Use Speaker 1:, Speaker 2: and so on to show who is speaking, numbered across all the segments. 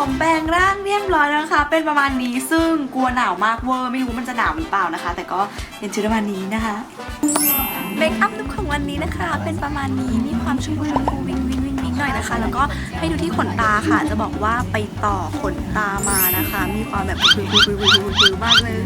Speaker 1: ผมแปลงร่างเรียบร้อยแล้วนะคะเป็นประมาณนี้ซึ่งกลัวหนาวมากเวอร์ไม่รู้มันจะหนาวหรือเปล่านะคะแต่ก็เป็นชุดประมาณนี้นะคะเมคอัพลุคของวันนี้นะคะเป็นประมาณนี้มีความชมพูวิงหน่อยนะคะแล้วก็ให้ดูที่ขนตาค่ะจะบอกว่าไปต่อขนตามานะคะมีความแบบคือมากเลย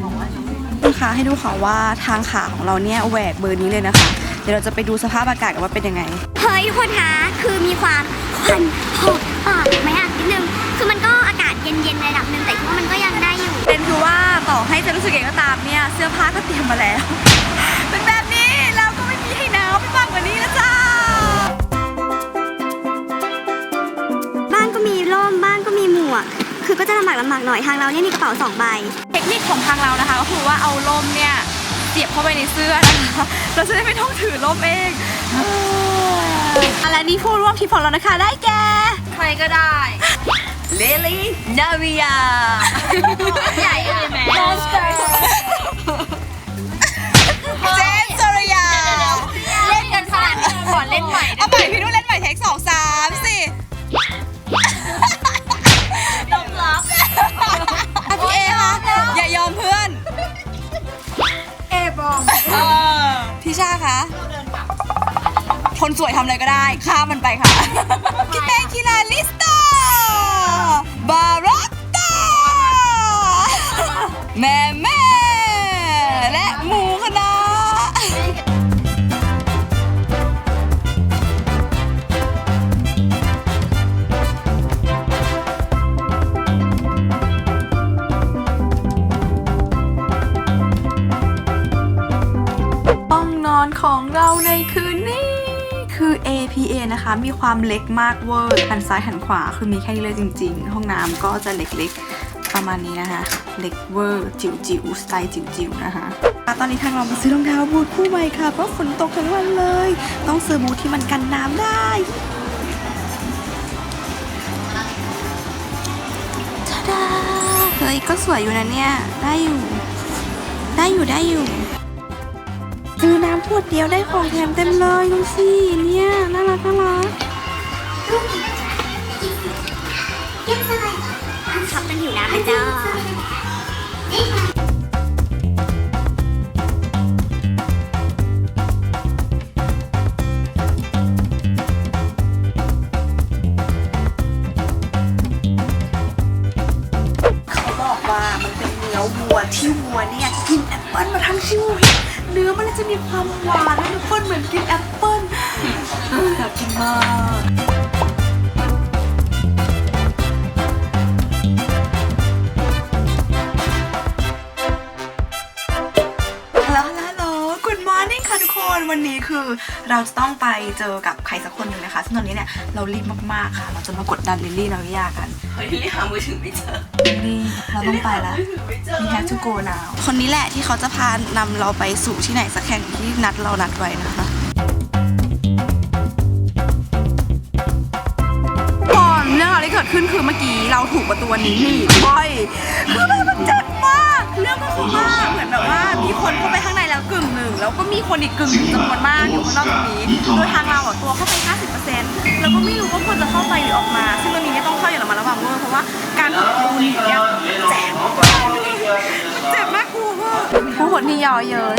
Speaker 1: นะคะให้ดูค่ะว่าทางขาของเราเนี่ยแหวกเบอร์นี้เลยนะคะเดี๋ยวเราจะไปดูสภาพอากาศกันว่าเป็นยังไง
Speaker 2: เฮ้ยทุกคนคะคือมีความควันหกปากไหมอ่ะนิดนึงคือมันก็อากาศเย็นๆในระดับหนึ่งแต่คิดว่ามันก็ยังได้อยู่
Speaker 1: เป็นคือว่าต่อให้จะรู้สึกยังไงก็ตามเนี่ยเสื้อผ้าก็เตรียมมาแล้วเป็นแบบนี้แล้วก็ไม่มีให้หนาวไปมากกว่านี้แล้วจ้า
Speaker 2: บ้านก็มีร่มบ้านก็มีหมวกคือก็จะลำบากหน่อยทางเราเนี่ยมีกระเป๋า2 ใบ
Speaker 1: เทคนิคของทางเรานะคะก็คือว่าเอาร่มเนี่ยเสียบเข้าไปในเสื้อนะคะเราจะได้ไม่ต้องถือร่มเองและนี่ผู้ร่วมทริปของเรานะคะได้แก่ใครก็ได้เลลี่นาวิยา
Speaker 2: ใหญ่เลยแม่
Speaker 1: เจนสรยา
Speaker 2: เล่นกันขนาดนี้ขอเล่นใหม่
Speaker 1: เอาใหม่พี่นุ่นเล่นใหม่เทค2 3 4
Speaker 2: ลงล็อก
Speaker 1: พี่เอคะอย่ายอมเพื่อน
Speaker 2: เอบอม
Speaker 1: พี่ชาคะคนสวยทำอะไรก็ได้ฆ่ามันไปค่ะพี่เป้คิลาลิสตาบารัตตาแม่และหมูคณะห้องนอนของเราในคืนนี้คือ APA นะคะมีความเล็กมากเวอร์หันซ้ายหันขวาคือมีแค่นี้เลยจริงๆห้องน้ำก็จะเล็กๆประมาณนี้นะคะเล็กเวอร์จิ๋วสไตล์จิ๋วนะคะตอนนี้ทางเรามาซื้อรองเท้าบูทคู่ใหม่ค่ะเพราะฝนตกทั้งวันเลยต้องซื้อบูทที่มันกันน้ำได้ทาดาเฮ้ยก็สวยอยู่นะเนี่ยได้อยู่ซื้อน้ำขวดเดียวได้ของแถมเต็มเลยดูสิเนี่ยน่ารัก
Speaker 2: ขับกันหิวน้ำเลยจ้า
Speaker 1: เขาบอกว่ามันเป็นเนื้อวัวที่วัวเนี่ยกินแอปเปิ้ลมาทั้งชีวิตเนื้อมันจะมีความหวานและทุกคนเหมือนกินแอปเปิ้ลอยากกินมากฮัลโหล Good morning ค่ะทุกคนวันนี้คือเราจะต้องไปเจอกับใครสักคนหนึ่งนะคะซึ่งตอนนี้เนี่ยเรารีบมากๆค่ะเราจะมากดดันลิลลี่นาวิยากันลิลลี่หามือถือไม่เจอลิลลี่เราต้องไปแล้วWe have to go now คนนี้แหละที่เขาจะพานำเราไปสู่ที่ไหนสักแห่งที่เรานัดไว้นะคะก่อนเรื่องอะไรที่เกิดขึ้นคือเมื่อกี้เราถูกประตูนี้หนีบบ่อยคือมันเจ็บมากเรื่องก็คือว่าเหมือนแบบว่ามีคนเข้าไปข้างในแล้ว1/2แล้วก็มีคนอีก1/2จำนวนมากอยู่ข้างนอกตรงนี้โดยทางเราตัวเข้าไป 50% แล้วก็ไม่รู้ว่าควรจะเข้าไปหรือออกมาซึ่งตรงนี้เนี่ยต้องเข้าอย่างระมัดระวังเพราะว่าการถูกประตูหนีบเนี่ยเจ็บมากกูว่าผู้คนที่ย่อเย้ย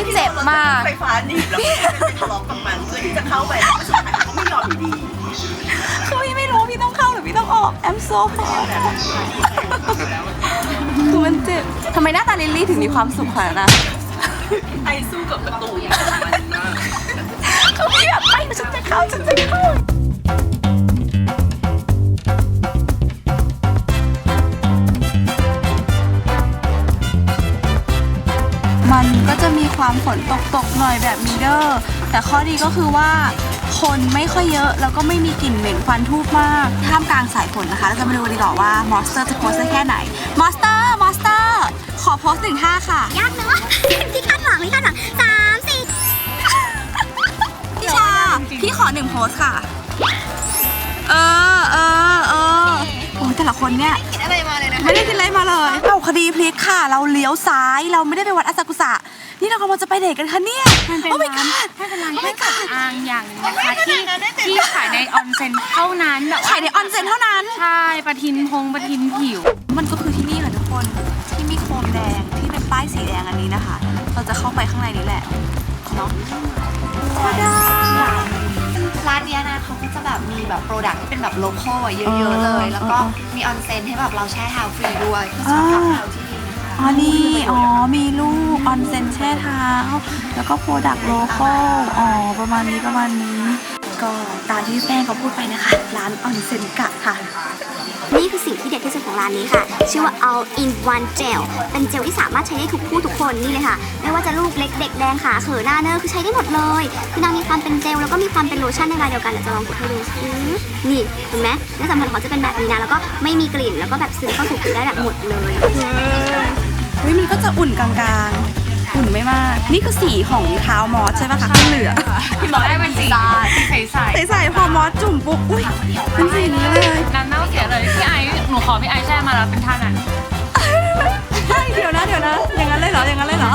Speaker 1: ที่เจ็บมาก
Speaker 3: ไฟฟ้าหนีบแล้วก็ไปทะเลาะกับมันเพื่อที่จะเข้าไปแล้วสุดท้ายเขาไม่ยอมอยู่ดี
Speaker 1: คือพี่ไม่รู้พี่ต้องเข้าหรือพี่ต้องออก I'm so hot คือมันเจ็บทำไมหน้าตาลิลลี่ถึงมีความสุขขนาดนั้น
Speaker 3: ไอสู้กับประตูอย่างมันมาก
Speaker 1: คือพี่แบบไปฉันจะเข้ามันก็จะมีความฝนตกหน่อยแบบนี้เด้อแต่ข้อดีก็คือว่าคนไม่ค่อยเยอะแล้วก็ไม่มีกลิ่นเหม็นควันทูบมากท่ามกลางสายฝนนะคะเราจะมาดูกันดีกว่าว่ามอสเตอร์จะโพสได้แค่ไหนมอสเตอร์ขอโพส1 ท่าค่ะ
Speaker 2: ยากเนอะที่คาดหวัง3 4
Speaker 1: พี่ชาพี่ขอ1 โพสค่ะโอ้แต่ละคนเนี่ย
Speaker 2: กินอะไรมาเลยนะ
Speaker 1: ไม่ได้กินอะไรมาเลยเอาคดีพลิกค่ะเราเลี้ยวซ้ายเราไม่ได้ไปวัดอาซากุสะ นี่เรากำลังจะไปไหนกันคะเนี่ย
Speaker 4: มันเป็น
Speaker 1: โอ้ my
Speaker 4: ร้าน
Speaker 1: god
Speaker 4: ถ้าเป็นร้านเครื่องสำอางอย่างหนึงนะคะที่ขายในออนเซ็นเท่านั้นแบบว่า
Speaker 1: ขายในออนเซ็นเท่านั้น
Speaker 4: ใช่ประทินผิว
Speaker 1: มันก็คือที่นี่ค่ะทุกคนที่มีโคมแดงที่เป็นป้ายสีแดงอันนี้นะคะ เราจะเข้าไปข้างในนี้แหละเนาะร้านเนี้ยนะเขาก็จะแบบมีแบบโปรดักที่เป็นแบบโลคอลเยอะๆเลย แล้วก็มีออนเซ็นให้แบบเราแช่เท้าฟรีด้วยชอบเท้าที่นี่นะคะอ๋อนี่มีลูกออนเซ็นแช่เท้าแล้วก็โปรดักโลคอลประมาณนี้ก็ตามที่แป้งเขาพูดไปนะคะร้านออนเซ็นกะค่ะ
Speaker 2: นี่คือสิ่งที่เด็ดที่สุดของร้านนี้ค่ะ ชื่อว่า All in One Gel เป็นเจลที่สามารถใช้ได้ทุกผู้ทุกคนนี่เลยค่ะ ไม่ว่าจะลูกเล็กเด็กแดงขาเขอหน้าเนอคือใช้ได้หมดเลยคือนางมีความเป็นเจลแล้วก็มีความเป็นโลชั่นในรายเดียวกันเดี๋ยวจะลองกดให้ดูนี่เห็นไหมและสำคัญเขาจะเป็นแบบนี้นะแล้วก็ไม่มีกลิ่นแล้วก็แบบซึมเข้าสู่ผิวได้แบบหมดเลย
Speaker 1: เฮ้ยมันก็จะอุ่นกลางๆอุ่นไม่มากนี่คือสีของเท้ามอสใช่ปะคะเหลือง
Speaker 4: พี่บอกได้มันสีใส
Speaker 1: ใส่พอมอสจุ่มปุ๊บอุ้ยเป็นสีนี้เลย
Speaker 4: ๆน้ำเน่าเสียเลยพี่ไอซ์หนูขอพี่ไอซ์แช่มาแล้วเป็นท่านั้น
Speaker 1: เดี๋ยวนะอย่างนั้นเลยเหรอ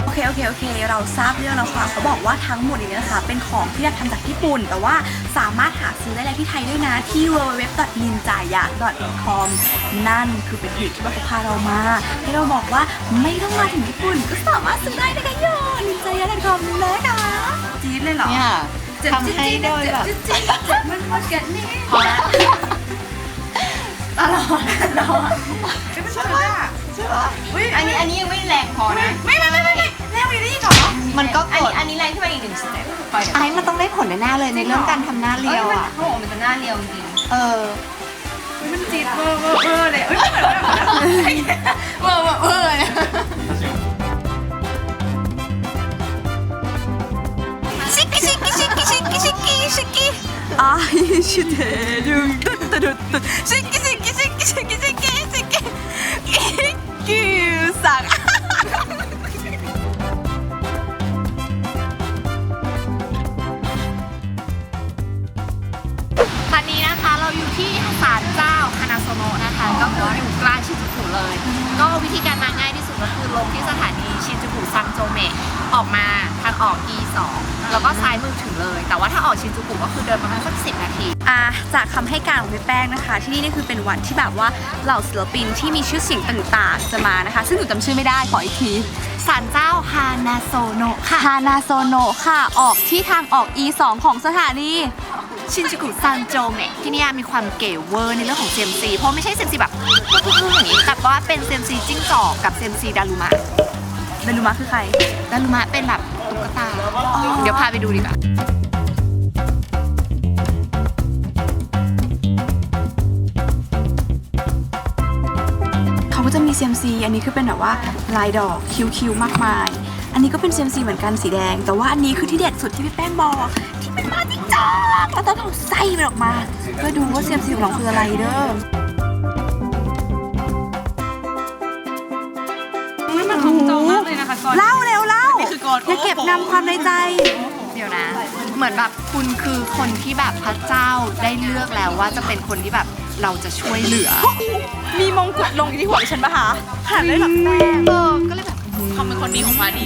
Speaker 1: โอเคเราทราบเรื่องแล้วค่ะเขาบอกว่าทั้งหมดนี้นะคะเป็นของที่ทำจากญี่ปุ่นแต่ว่าสามารถหาซื้อได้แล้วที่ไทยด้วยนะที่ www.ninjaya.com นั่นคือเป็นเพจที่ว่าเขาพาเรามาให้เราบอกว่าไม่ต้องมาถึงญี่ปุ่นก็สามารถซื้อได้นะคะโย ninjaya.com นะคะจี๊ดเลยเหรอ
Speaker 3: เนี่ยทำให้โดยแบบ
Speaker 1: มันหมดกันนี่
Speaker 3: พอแล้ว
Speaker 1: ใช่ป่ะอุ้ย
Speaker 3: อันนี้ยังไม่แรงพอนะ
Speaker 1: ไม่แรงอยู่นี่ก่อน
Speaker 3: มันก็กดอันนี้แรงขึ้นไปอีก1 สเต็ปไอ้มันต้องได้ผลแน่ๆเลยในเรื่องการทำหน้าเรียวอ่ะ
Speaker 4: เขาบอกมันจะหน้าเรียวจริง
Speaker 1: มันจี๊ดเวอร์เลยเอ้ยเหมือนเวอร์เลยชิคกี้อ่ะชิเดดุงตุ๊ดชิคกี้สั่ง
Speaker 4: ตอนนี้นะคะเราอยู่ที่ศาลเจ้าคานาโซโนะนะคะก็คืออยู่กลางชินจูกุเลย ก็วิธีการมาง่ายที่สุดก็คือลงที่สถานีชินจูกุซังโจเมะออกมาทางออก E2 แล้วก็ซ้ายมือถึงเลย แต่ว่าถ้าออกชินจูกุก็คือเดินประมาณสัก10 นาที
Speaker 1: จากคำให้การของพี่แป้งนะคะ ที่นี่คือเป็นวัดที่แบบว่าเหล่าศิลปินที่มีชื่อเสียงต่างๆจะมานะคะ ซึ่งหนูจำชื่อไม่ได้ขออีกที
Speaker 4: ศาลเจ้าฮานาโซโนะค่ะ
Speaker 1: ฮานาโซโนะค่ะออกที่ทางออก E2 ของสถานี
Speaker 4: ชินจูกุซังโจเมะที่เนี่ยมีความเก๋เวอร์ในเรื่องของเซมซีเพราะไม่ใช่เซมซีแบบพึ่งอย่างนี้แต่ว่าเป็นเซมซีจิ้งจอกกับเซมซีดารุมะ
Speaker 1: เดนุมะคือใคร
Speaker 4: ดารุมะเป็นแบบตุ๊กตา เดี๋ยวพาไปดูดีกว่า
Speaker 1: เขาก็จะมีเซมซีอันนี้คือเป็นแบบว่าลายดอกคิ้วๆมากมาย อันนี้ก็เป็นเซมซีเหมือนกันสีแดง แต่ว่าอันนี้คือที่เด็ดสุดที่พี่แป้งบอกที่เป็นมาจิ้งจอกแล้วตอนเราใส่มันออกมาเพื่อดูว่าเซมซีของเราคืออะไรเด้อ
Speaker 4: มันคงจองมากเลยนะคะก่อน
Speaker 1: เล่าเร็วเล่า
Speaker 3: นี่คือก่อน
Speaker 1: อย่าเก็บนำความในใจ
Speaker 4: เดี๋ยวนะ เหมือนแบบคุณคือคนที่แบบพระเจ้าได้เลือกแล้วว่าจะเป็นคนที่แบบเราจะช่วยเหลือ
Speaker 1: มีมงกุฎลงอยู่ที่หัวดิฉันปะคะขนาดได้หรอแป้ง
Speaker 4: ก็เลยแบบ
Speaker 3: เขาเป็นคนดีของพาดี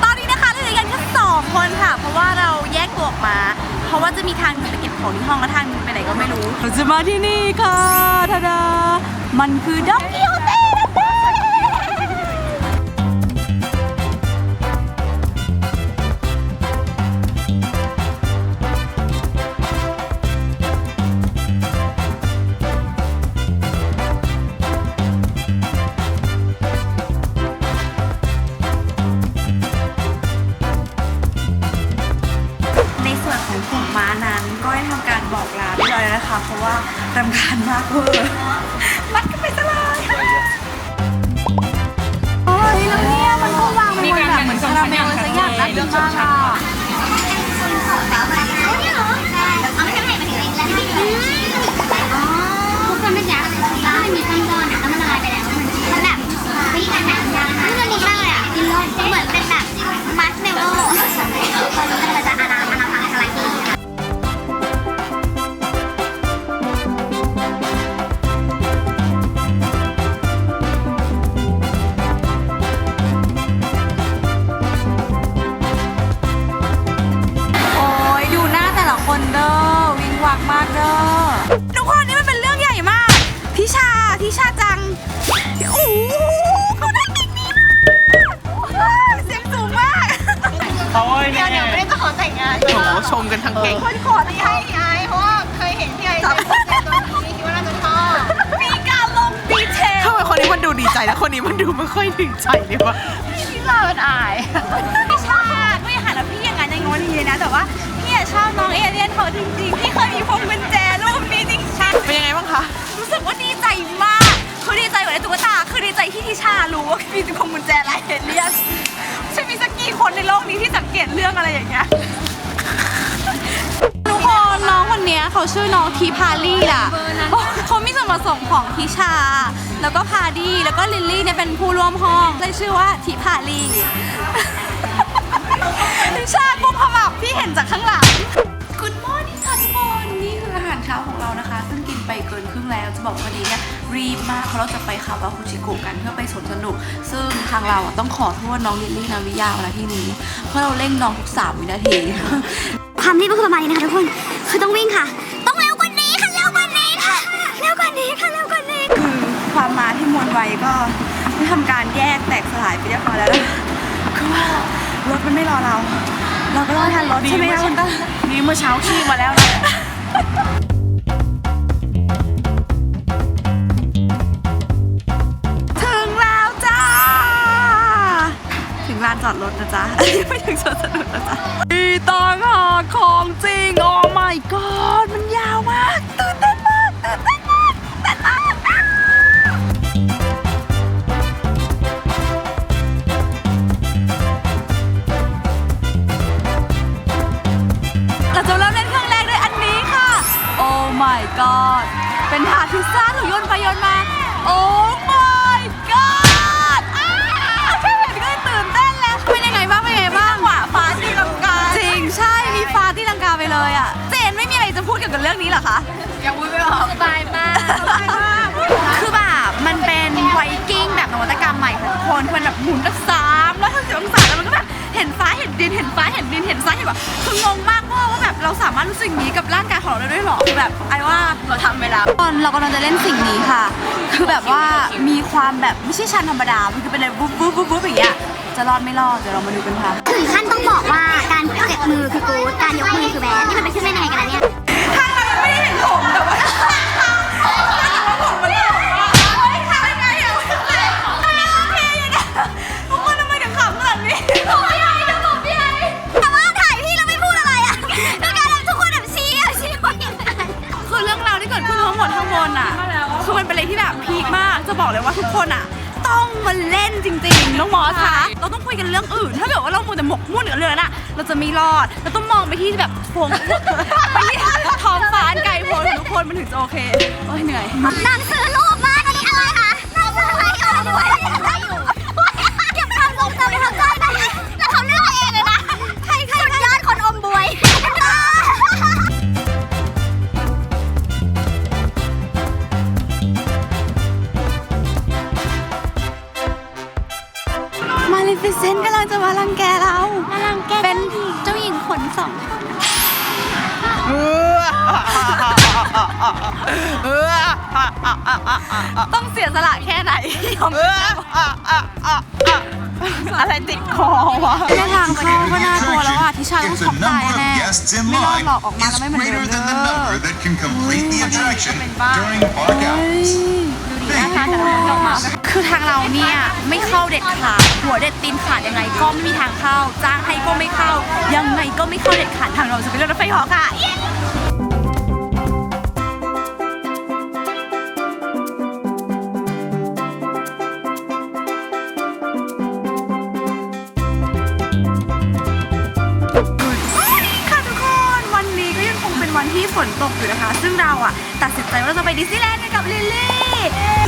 Speaker 1: ตอนนี้นะคะเราอยู่กันแค่2 คนค่ะ เพราะว่าเราแยกตัวออกมา เพราะว่าจะมีทางหนึงไปเก็บของที่ห้องและทางหนึงไปไหนก็ไม่รู้เราจะมาที่นี่ค่ะทาดามันคือดอกกิโฮเต้ในส่วนของกลุ่มม้านั้นก็ได้ทำการบอกลาเรียบร้อยแล้วนะคะ เพราะว่ารำคาญมากเวอร์มัดกันไปซะเลยโอ้ยแล้วเนี่ยมันก็วางบนแบบเหมือนคาราเมลสักอย่างน่ากินมากอ่ะ
Speaker 2: ทุกคนไม่อยากแล้วมันมีก้อนๆอ่ะแล้วมันละลายไปแล้วมันแบบวิธีการแบบมันดีมากเลยอ่ะกินเลยเหมือนเป็นแบบมัชเมลโล่มันจะอาราอะไร
Speaker 4: เดี๋ยวไม่ได้จะขอแต่งงาน
Speaker 3: โอ้โหชมกันทั้งแก๊ง
Speaker 4: คนขอที่ให้พี่ไอซ์เพราะว่าเคยเห็นพี่ไอซ์จับแต่ตัวนี้คิดว่าน่าจะชอบ
Speaker 1: มีการลงดีเทล
Speaker 3: ทำไมคนนี้มันดูดีใจแล้วคนนี้มันดูไม่ค่อยดีใจเลยวะ
Speaker 4: พี่เราเป็นอาย
Speaker 1: พี่ชอบไม่หันแล้วพี่อย่างนั้นอย่างโน้นอย่างนี้นะแต่ว่าพี่ชอบน้องเอเลี่ยนเขาจริงๆพี่เคยมีพวงกุญแจรูปนี้จริงๆ
Speaker 3: เป็นยังไงบ้างคะ
Speaker 1: รู้สึกว่าดีใจมากคือดีใจกว่าในตุ๊กตาคือดีใจที่ทิชารู้ว่ามีพวงกุญแจลายเอเลี่ยนจะมีสักกี่คนในโลกนี้ที่สังเกตเรื่องอะไรอย่างเงี้ยทุกคนน้องคนนี้เขาชื่อน้องทีพาลี่ล่ะเขามีส่วนผสมของทิชาแล้วก็พาดี้แล้วก็ลิลลี่เนี่ยเป็นผู้ร่วมห้องเลยชื่อว่าทีพาลี่ ทิชากุมขมับที่เห็นจากข้างหลัง Good morning ค่ะทุกคนนี่คืออาหารเช้าของเรานะคะ ซึ่งกินไปเกินครึ่งแล้วจะบอกว่าวันนี้เนี่ยรีบมากเพราะเราจะไปคาวาคุชิโกะกันเพื่อไปสวนสนุก ซึ่งทางเราต้องขอโทษน้องลิลลี่นาวิยานะที่นี้เพราะเราเร่งน้องทุก3 วินาที
Speaker 2: ความรีบก็คือประมาณนี้นะคะทุกคนคือต้องวิ่งค่ะ ต้องเร็วกว่านี้ค่ะเร็วกว่านี้ค่ะเร็วกว่านี้ค่ะเร็วกว่านี้
Speaker 1: คือความมาที่มวลไวก็ได้ทำการแยกแตกสลายไปเรียบร้อยแล้วนะคือว่ารถมันไม่รอเรา เราก็ต้องทันรถใช่ไหมคะคุณต้า
Speaker 3: นี่เมื่อเช้าขี้มาแล้วนะ
Speaker 1: ถึงแล้วจ้า ถึงลานจอดรถนะจ๊ะ ไม่ถึงสวนสนุกนะจ๊ะอีตองหาของจริง โอ้ my god มันยาวมากตื่นเต้นมากตื่นเต้นมากตื่นเต้นมากเราจะเริ่มเล่นเครื่องแรกด้วยอันนี้ค่ะ โอ้ my god เป็นถาดพิซซ่าถูกโยนไปโยนมา โอ้ my god แค่เห็นก็ตื่นเต้นแล้วเป็นยังไงบ้างเป็นยังไงบ้างหวะฟ้าที่ลังกาจริงใช่มีฟ้าที่ลังกาไปเลยอ่ะเจนไม่มีอะไรจะพูดเกี่ยวกับเรื่องนี้เหรอคะ
Speaker 4: ยังพูดไม่ออกสบายมาก
Speaker 1: คือแบบมันเป็นไวกิ้งแบบนวัตกรรมใหม่ของคนมันแบบหมุนแบบ360 องศาแล้วมันก็แบบเห็นฟ้าเห็นดินเห็นฟ้าเห็นดินเห็นซ้ายเห็นแบบคืองงมากว่าแบบเราสามารถรู้สึกอย่างนี้กับร่างกายของเราได้ด้วยหรอคือแบบไอ้ว่าเราทำไปแล้วตอนเรากำลังจะเล่นสิ่งนี้ค่ะ คือแบบว่ามีความแบบไม่ใช่ชันธรรมดามันคือเป็นอะไรบุ๊บบุ๊บบุ๊บบุ๊บอย่างเงี้ยจะรอดไม่รอดเดี๋ยวเรามาดูกันค่ะ
Speaker 2: ถึงขั้นต้องบอกว่าการเก็บมือคือกู๊ดการยกมือคือแบดนี่มันเป็นขึ้นได้ยังไงกันล่ะเนี่ย
Speaker 1: ทางเรายังไม่ได้เห็นผมแต่ว่าผมมันหล่อมากเฮ้ยทำยังไงอ่ะทุกคนทำไมถึงขำขนาดนี้ผมพี่ไอ้เดี๋ยวผมพี่ไอ้
Speaker 2: แต่ว่าถ่ายพี่แล้วไม่พูดอะไรอ่ะแล้วการแบบทุกคนแบบชี้ว่าอย่างนั้น
Speaker 1: คือเรื่องราวที่เกิดขึ้นทั้งหมดทั้งมวลอ่ะคือมันเป็นอะไรที่แบบพีคมากจะบอกเลยว่าทุกคนอ่ะต้องมาเล่นจริงๆน้องมอสคะเราต้องคุยกันเรื่องอื่นถ้าเกิดว่าเรามัวแต่หมกมุ่นกับเรื่องนั้นอ่ะเราจะไม่รอดเราต้องมองไปที่แบบโฟงไปที่ท้องฟ้าอันไกลโพ้นของทุกคนมันถึงจะโอเคโอ้ยเหนื่อย
Speaker 2: หนังสือรูปมากอันนี้อะไรคะหนังสืออะไรอยู่ด้วยอะไรอยู่เก็บความทรงจำในทางใจได้แล้วเขาเลือกเองเลยนะใครสุดยอดคนอมบวย
Speaker 1: มาเลฟิเซนต์กำลังจะมารังแกเราเป็นเจ้าหญิงขน2 คนต้องเสียสละแค่ไหนยอม
Speaker 3: อะไรติดคอวะ
Speaker 1: แค่ทางเข้าก็น่ากลัวแล้วอ่ะทิชาต้อง
Speaker 5: It's
Speaker 1: ช็อก
Speaker 5: a
Speaker 1: ตาย
Speaker 5: number
Speaker 1: แน่
Speaker 5: of guests in
Speaker 1: ไม่รอด
Speaker 5: line.
Speaker 1: หรอกออกมาแล้ว
Speaker 5: It's
Speaker 1: ไม่เหมือนเดิม
Speaker 5: greater
Speaker 1: เด้
Speaker 5: than the
Speaker 1: อ
Speaker 5: number that can complete the attraction during park hours.
Speaker 1: คือทางเราเนี่ยไม่เข้าเด็ดขาดหัวเด็ดตีนขาดยังไงก็ไม่มีทางเข้าจ้างให้ก็ไม่เข้ายังไงก็ไม่เข้าเด็ดขาดทางเราจะไปเล่นรถไฟเหาะค่ะค่ะทุกคนวันนี้ก็ยังคงเป็นวันที่ฝนตกอยู่นะคะ ซึ่งเราอ่ะตัดสินใจว่าเราจะไปดิสนีย์แลนด์กันกับลิลลี่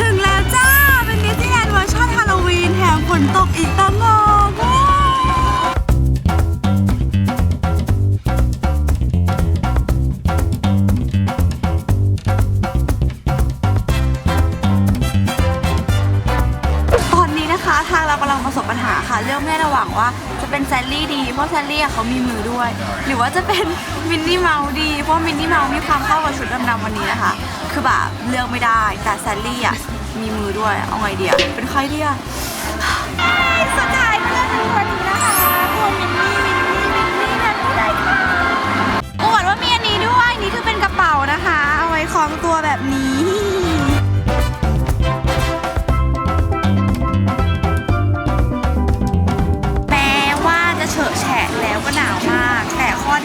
Speaker 1: ถึงแล้วจ้าเป็นดิสนีย์แลนด์เวอร์ชันฮาโลวีนแถมฝนตกอีกต่างหากตอนนี้นะคะทางเรากำลังประสบปัญหาค่ะเรื่องไม่ระหว่างว่าจะเป็นแซลลี่ดีเพราะแซลลี่เขามีมือด้วย หรือว่าจะเป็นมินนี่เมาส์ดีเพราะมินนี่เมาส์มีความเข้ากับชุดดำๆวันนี้นะคะคือแบบเลือกไม่ได้แต่แซลลี่อ่ะมีมือด้วยเอาไงดีอ่ะเป็นใครดีอ่ะสุดท้ายเพื่อนวันนี้นะคะคุณมินนี่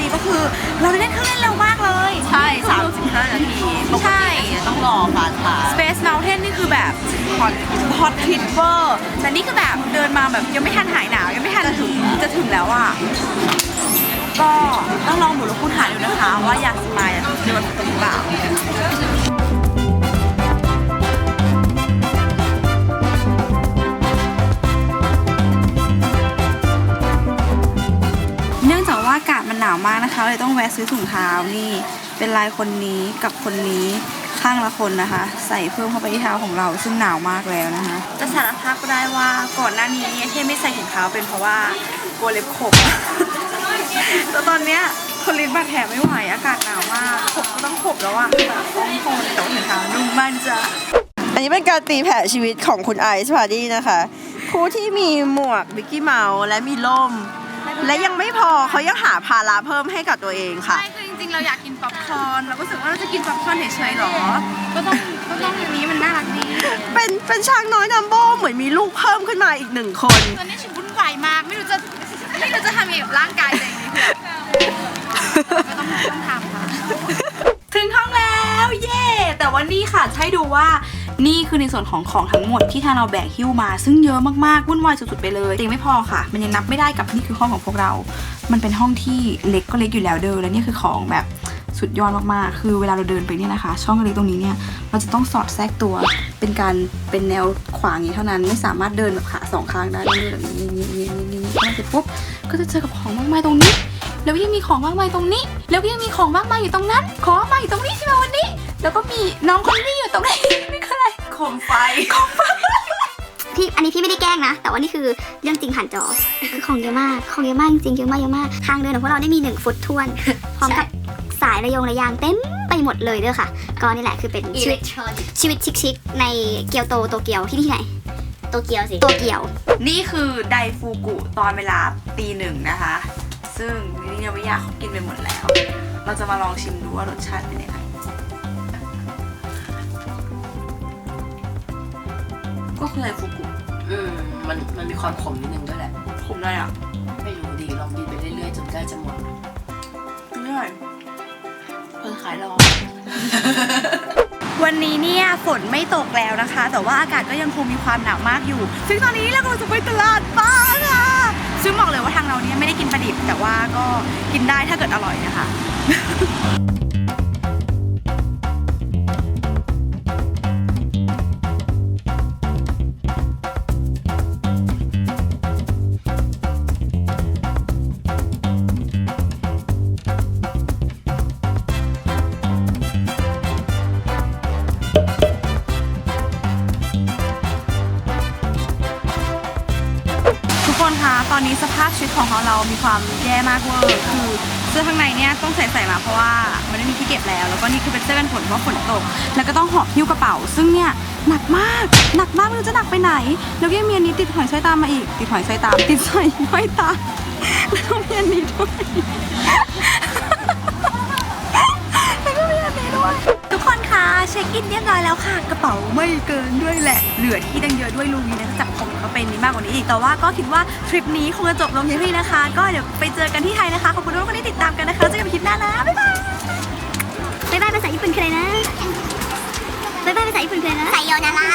Speaker 1: นี้ก็คือเราได้เล่นเครื่องเล่นเร็วมากเลย
Speaker 3: ใช่35 นาทีปก
Speaker 1: ใช่
Speaker 3: ติต้องรอฟาสต์พาส
Speaker 1: Space Mountain นี่คือแบบฮอตฮิตเวอร์แต่นี่คือแบบเดินมาแบบยังไม่ทันหายหนาวยังไม่ทันจะถึงแล้วอ่ะก็ต้องลองหมุนรถคูณหาดูนะคะว่าอยากสมายจะเจอตรงเปล่าเนื่องจากว่าอากาศมันหนาวมากนะคะเลยต้องแวะซื้อถุงเท้านี่เป็นลายคนนี้กับคนนี้ข้างละคนนะคะ ใส่เพิ่มเข้าไปที่เท้าของเราซึ่งหนาวมากแล้วนะคะจะสารภาพก็ได้ว่าก่อนหน้านี้ที่ไม่ใส่ถุงเท้าเป็นเพราะว่ากลัวเล็บขบ แต่ตอนเนี้ยคนลิ้นบาดแผลไม่ไหวอากาศหนาวมากขบก็ต้องขบแล้วอะแบบต้องทนแต่ว่าถุงเท้านุ่มมากจ้ะ
Speaker 6: อันนี้เป็นการตีแผ่ชีวิตของคุณไอซ์พาร์ดี้นะคะ ผู้ที่มีหมวกมิกกี้เมาส์และมีร่ม และยังไม่พอเขายังหาภาระเพิ่มให้กับตัวเองค่ะ
Speaker 1: ใช่คือจริงๆเราอยากกินป๊อปคอร์นเราก็รู้สึกว่าเราจะกินป๊อปคอร์นเฉยๆหรอก็ต้องอย่างนี้มันน่ารักดี
Speaker 6: เป็นช้างน้อยดัมโบ้เหมือนมีลูกเพิ่มขึ้นมาอีก1 คน
Speaker 1: ตอนนี้ฉันวุ่นวายมากไม่รู้จะทำยังไงกับร่างกายตัวเองดีก็ต้องทำค่ะถึงห้องแล้วเย่แต่ว่านี่ค่ะให้ดูว่านี่คือในส่วนของทั้งหมดที่ทางเราแบกหิ้วมาซึ่งเยอะมากๆวุ่นวายสุดๆไปเลยแต่ยังไม่พอค่ะมันยังนับไม่ได้กับนี่คือห้องของพวกเรา มันเป็นห้องที่เล็กก็เล็กอยู่แล้วเด้อและนี่คือของแบบสุดยอดมากๆคือเวลาเราเดินไปเนี่ยนะคะช่องเล็กตรงนี้เนี่ยเราจะต้องสอดแทรกตัวเป็นแนวขวางอย่างนี้เท่านั้นไม่สามารถเดินแบบขา2 ข้างได้เลยแบบนี้พอเสร็จปุ๊บก็จะเจอกับของมากมายตรงนี้แล้วยังมีของมากมายตรงนี้แล้วก็ยังมีของมากมายอยู่ตรงนั้นของมากมายอยู่ตรงนี้ที่มาวันนี้แล้วก็มีน้องคนนี้อยู่ตรงนี้นี่คืออะไรโคมไฟ
Speaker 2: อันนี้พี่ไม่ได้แกล้งนะ แต่ว่านี่คือเรื่องจริงผ่านจอ คือของเยอะมากจริงๆเยอะมากทางเดินของพวกเราได้มี1 ฟุตท้วน พร้อมกับสายระยางเต็มไปหมดเลยเด้อค่ะ ก็นี่แหละคือเป็นชีวิตชิคๆในเกียวโตโตเกียวที่ไหนโตเกียวสิโตเกียว
Speaker 1: นี่คือไดฟูกุตอนเวลาตี 1นะคะซึ่งนี่ยังไม่อยากเขากินไปหมดแล้วเราจะมาลองชิมดูว่ารสชาติเป็นยังไงก็คือไดฟูกุ
Speaker 3: มันมีความขมนิดนึงด้วยแหละ
Speaker 1: ขมเลยอ่ะ
Speaker 3: ไม่รู้ดีลองกินไปเรื่อยๆจนใกล้จะหมด
Speaker 1: เรื่อย
Speaker 3: เพิ่งขายรอ
Speaker 1: วันนี้เนี่ยฝนไม่ตกแล้วนะคะ แต่ว่าอากาศก็ยังคงมีความหนาวมากอยู่ ซึ่งตอนนี้เรากำลังจะไปตลาดปลาค่ะซึ่งบอกเลยว่าทางเราเนี่ยไม่ได้กินปลาดิบแต่ว่าก็กินได้ถ้าเกิดอร่อยนะคะ ทุกคนคะตอนนี้สภาพชีวิตของเรามีความแย่มากเวอร์คือเสื้อข้างในเนี่ยต้องใส่มาเพราะว่ามันไม่มีที่เก็บแล้วก็นี่คือเป็นเสื้อกันฝนเพราะฝนตกแล้วก็ต้องหอบหิ้วกระเป๋าซึ่งเนี่ยหนักมากไม่รู้จะหนักไปไหนแล้วก็ยังมีอันนี้ติดหอยไส้ตามมาอีกติดหอยไส้ตามติดสอยห้อยตามแล้วก็มีอันนี้ด้วยทุกคนคะเช็คอินเรียบร้อยแล้วค่ะกระเป๋าไม่เกินด้วยแหละเหลือที่ตั้งเยอะด้วยลูกนี้นะจับของเขาเป็นนี้มากกว่านี้อีกแต่ว่าก็คิดว่าทริปนี้คงจะจบลงที่นี่นะคะ ก็เดี๋ยวไปเจอกันที่ไทยนะคะขอบคุณทุกคนที่ติดตามกันนะคะเจอกันคลิปหน้านะบ๊ายบาย
Speaker 2: บ๊ายบายภาษาญี่ปุ่นคืออะไรนะบ๊ายบายภาษาญี่ปุ่นคืออะไรนะไซโยนารา